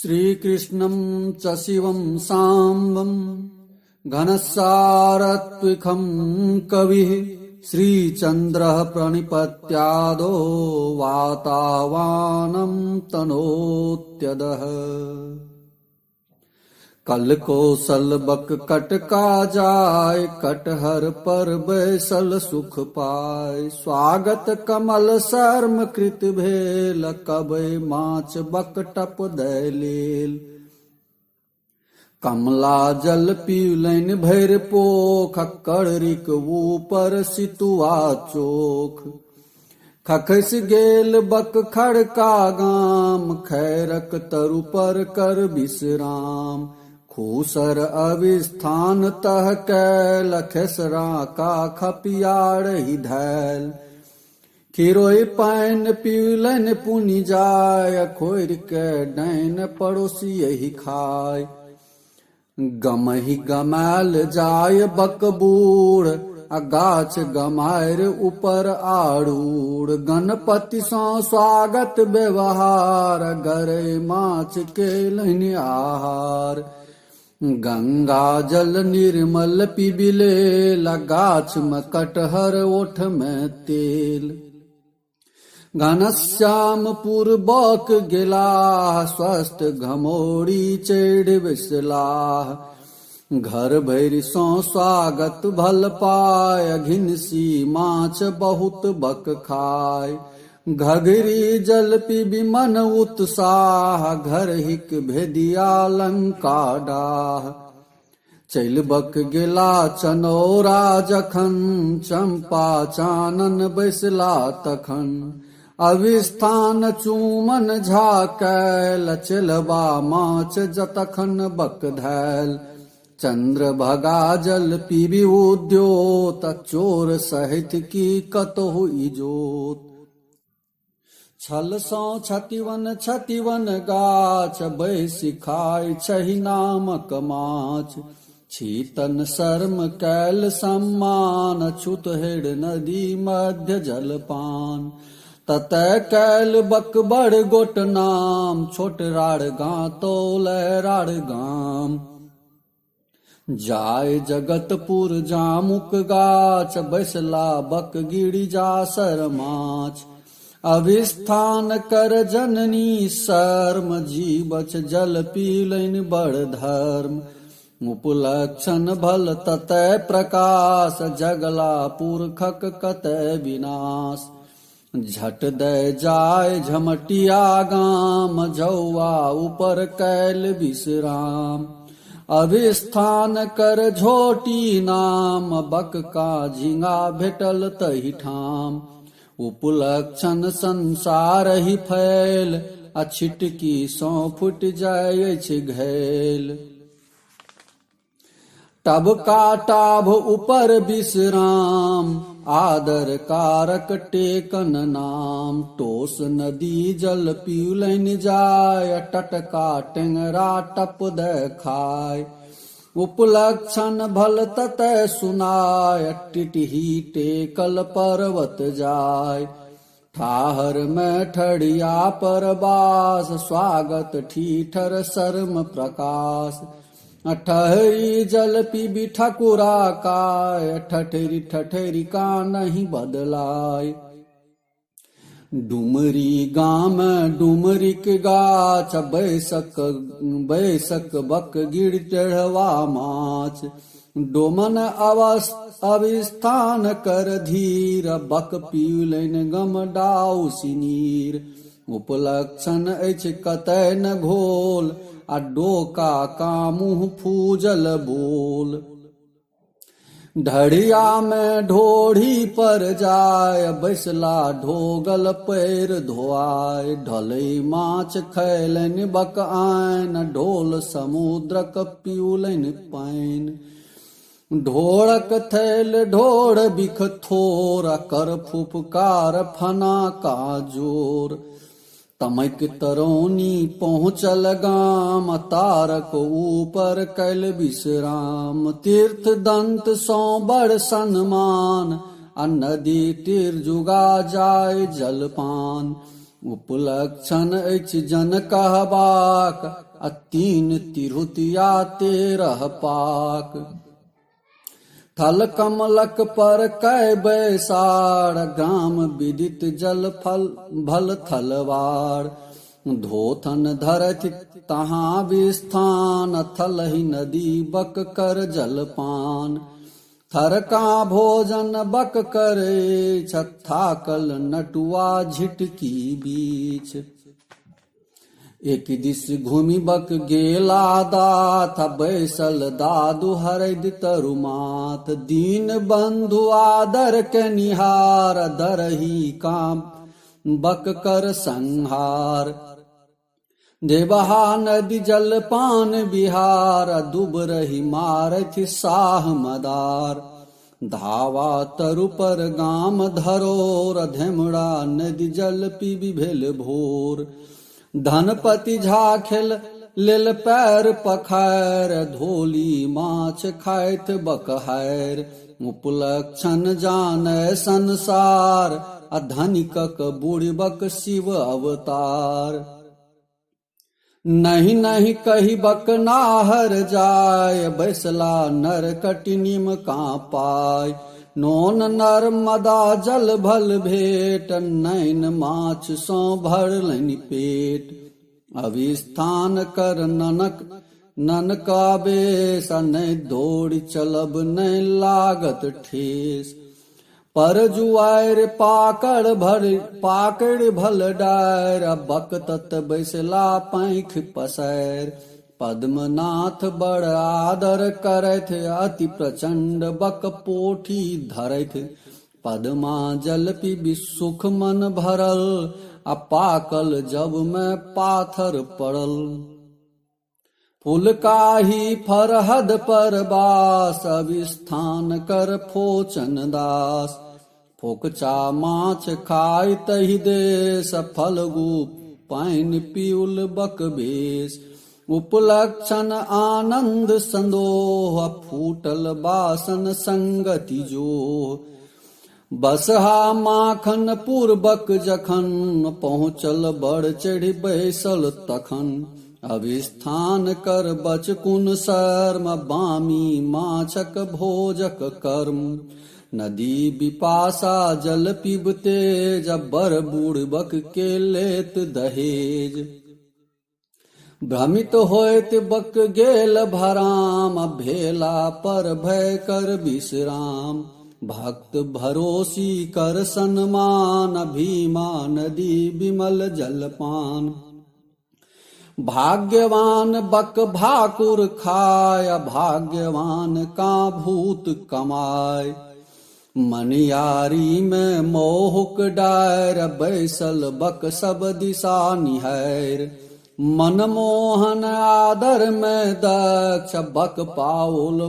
श्रीकृष्णं च शिवं साम्बं घनसारत्विकं कविः श्रीचन्द्रः प्रणिपत्यादो वातावानं तनोत्यदः। कल कौशल बक कटका जाय, कटहर पर बैसल सुख पाय। स्वागत कमल शर्म कृत भेल, कबै माछ बक टप दैलेल। कमला जल पीलनि भैर पोख, कड़रिक ऊपर सितुआ चोख। खखसि गेल बक खड़का गाम, खैरक तरु पर कर विश्राम। खूसर अविस्थान तह कैल, खेसरा का खपियाड़ ही धैल। खिरोय पाइन पीलनि पुनि जाय, खोर के डैन पड़ोसी यही खाय। गमहि गमैल जाय बक बूढ़, गाछ गमायर ऊपर आड़ूड़। गणपति सँ स्वागत व्यवहार, गरै माछ केलनि आहार। गंगा जल निर्मल पीबिलेल, गाछ में कटहर ओठ में तेल। घनश्याम पूर्वक गेलाह, स्वस्थ घमौरी चढ़ बिसलाह। घर भरि सँ स्वागत भल पाय, घिनसी माछ बहुत बक खाय। घघरी जल पीबी मन उत्साह, घर हिक भेदिया लंका डाह। चैल बक गेला चनौरा जखन, चंपा चानन बैसला तखन। अविस्थान चूमन झाकैल, चलबा माछ जतखन बक धैल। चंद्र भगा जल पीबी उद्योत, चोर सहित की कतहु इजोत। छल सँ छतिवन गाछ, बैसि खाय छहि नामक माछ। छीतन शर्म कैल सम्मान, छुत हेड़ नदी मध्य जलपान। ततै कैल बक बड़ गोट नाम, छोट राड़ गाँतौल राड़ गाम। जाय जगतपुर जामुक गाछ, बैसला बक गिरिजासर माछ। अविस्थान कर जननी शर्म, जीवछ जल पीलनि बड़ धर्म। उपलक्षण भल ततै प्रकाश, जगला पुरखक कतै विनाश। झट दै जाय झमटिया गाम, जौआ ऊपर कैल विश्राम। अविस्थान कर झोटी नाम, बक का झिंगा भेटल तहि ठाम। उपलक्षण संसार ही फैल, छिटकी सँ फुट जाय अछि घैल। टबका टाभ ऊपर विश्राम, आदर कारक टेकन नाम। टोस नदी जल पीलनि जाय, टटका टेंगरा टप दै खाय। उपलक्षण भल ततै सुनाय, टिटही टेकल पर्वत जाय। ठाहर में ठढ़िया पर बास, स्वागत ठीठर शर्म प्रकाश। ठहरी जल पीबी ठकुरा काय, ठठरी ठठरी का नहीं बदलाय। डुमरी गाम डुमरिक गाछ, बैसक बक गिर टेढ़वा माछ। डोमन अविस्थान कर धीर, बक पीलनि गम डाउ सिनीर। उपलक्षण अछि कतै न घोल, आ डोका कामुह फूजल बोल। ढड़िया में ढोढ़ी पर जाय, बैसला ढोगल पैर धोआय। ढलै माछ खैलनि बक आइन, ढोल समुद्रक पीउलनि पाइन। ढोड़क थैल ढोड़ बिख थोर, कर फुफकार फना का जोर। तमैक तरौनी पहुँचल गाम, तारक ऊपर कैल विश्राम। तीर्थ दंत सँ बड़ सन्मान, आ नदी तीर जुगा जाय जलपान। उपलक्षण अछि जन कहबाक, आ 3 तिरहुतिया 13 पाक। थल कमलक पर कै बैसार, ग्राम विदित जल फल भल थलवार। धोथन धरथि तहाँ विस्थान, थलहि नदी बक कर जलपान। थर का भोजन बक करे, थाकल नटुआ झिटकी बीच। एक दिस घूमि बक गेला दाथ, बैसल दादू हरदि तरुमात। दीन बंधु आदर के निहार, दरही काम बक कर संहार। देवहा नदी जलपान बिहार, दुबरही मारथि साह मदार। धावा तरु पर गाम धरोर, धेमड़ा नदी जल पीबी भेल भोर। धनपति झाखेल लेल पैर पखार, धोली माछ खाइत बकहैर। उपलक्षण जानय संसार, आ धनिकक बुड़बक शिव अवतार। नहीं नहीं कही बक नाहर जाय, बैसला नर कटिनिम का पाय। नोन नर्मदा जल भल भेट, नैन माछ सो भरलनि पेट। अभिस्थान कर ननका बेस, नै दौड़ चलब नै लागत ठेस। पर जुआर पाकड़ भल डार, बक तत बैसला पैंख पसैर। पद्मनाथ बड़ आदर करथ, अति प्रचंड बक पोठी धरथ। पद्मा जल पीबी सुख मन भरल, आ पाकल जब में पाथर पड़ल। फुलकाही फरहद पर बास, अभिस्थान कर फोचन दास। फोकचा माछ खाय तहि देश, फलगु पानि पिउल बक बेस। उपलक्षण आनंद संदोह, फूटल बासन संगति जो। बसहा माखन पूर्वक जखन, पहुँचल बड़ चढ़ि बैसल तखन। अभिस्थान कर बचकुन शर्म, बामी माछक भोजक कर्म। नदी बिपाशा जल पीब तेज, बर बूढ़बक के लेत दहेज। भ्रमित होइत बक गेल भराम, भेला पर भय कर विश्राम। भक्त भरोसी कर सन्मान, भीमा नदी विमल जलपान। भाग्यवान बक भाकुर खाय, भाग्यवान का भूत कमाय। मनियारी में मोहक डायर, बैसल बक सब दिशा निहार। मनमोहन आदर में दक्ष, बक पाउल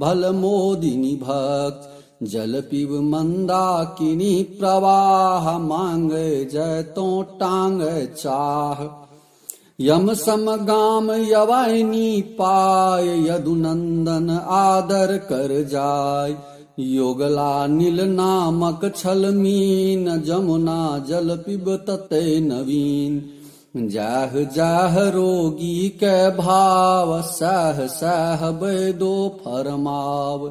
भल मोदिनी भक्त। जल पीब मंदाकिनी प्रवाह, मांगे जैतों टांग चाह। यम सम गाम यवाइनी पाय, यदुनंदन आदर कर जाय। योगला नील नामक छल मीन, जमुना जल पीब तते नवीन। जाह जाह रोगी के भाव, सह सह बैदो फरमाव।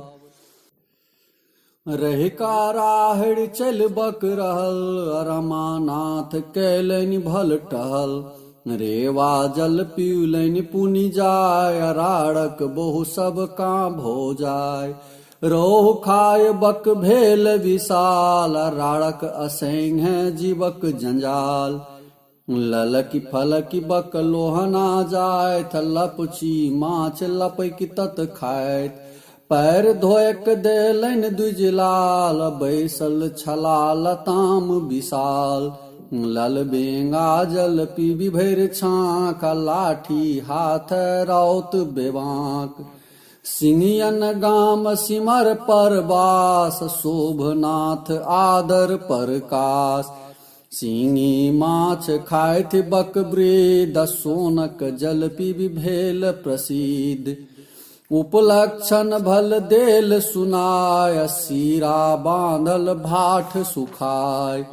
रह का राहड़ चल बक रहल, रमानाथ कैलनि भल टहल। रेवा जल पीउलनि पुनि जाय, राड़क बहु सब का भो जाय। रोह खाय बक भेल विशाल, राड़क असंग जीवक जंजाल। ललकी फलकी बक लोहना जायत, लपची माछ लपैक तत खाइत। पैर धोयक देलनि द्विजलाल, बैसल छला लताम विशाल। लल बेंगा जल पीबी भैर छाक, लाठी हाथ रौत बेबाक। सिंगियन गाम सिमर पर बास, शोभनाथ आदर परकास। सिंगी माछ खाइत बक वृद्ध, सोनक जल पीबी भेल प्रसिद्ध। उपलक्षण भल देल सुनाय, सीरा बांधल भाठ सुखाय।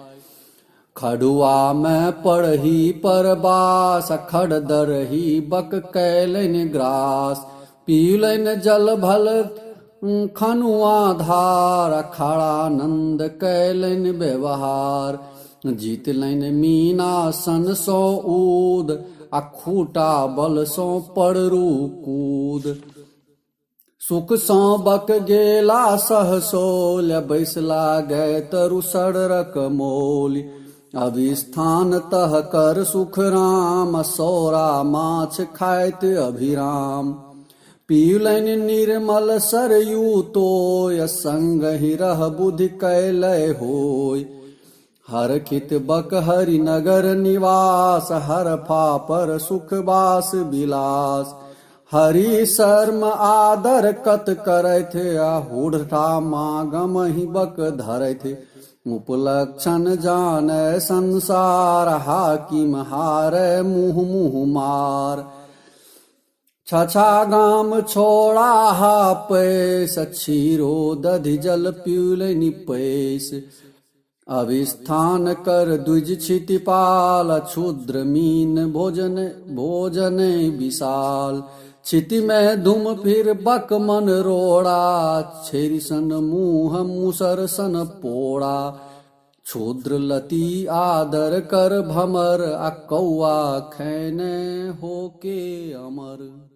खड़ुआ में पड़ही परबास खड़ दरही बक कैलन ग्रास पीलन जल भल खनुआ धार अखाड़ानंद कैलन व्यवहार जीतलन मीना सन सो ऊद अखूटा बल सो पड़रू कूद सुख सो बक गेला सहसोल बैसला गए तरु सड़रक मोल अभिस्थान तह कर सुख राम सौरा माछ खाइत अभिराम पीलन निर्मल सरयू तोय संग ही रह बुद्धि कैलय होय हर खित बक हरि नगर निवास हर फापर सुख बास बिलास हरि शर्म आदर कत करैथ आहूढ़ा मागम ही बक धरैथ उपलक्षण जानै संसार हाकिम हारै मुँह मुँह मार छछा गाम छोड़ा हा पैस क्षीरो दधि जल पीलनि पैस अभिस्थान कर द्विज क्षितिपाल क्षुद्र मीन भोजन विशाल क्षिति में धुम फिर बक मन रोड़ा छेरी सन मुँह मुसर सन पोड़ा क्षुद्र लती आदर कर भमर अकौआ खैने होके अमर।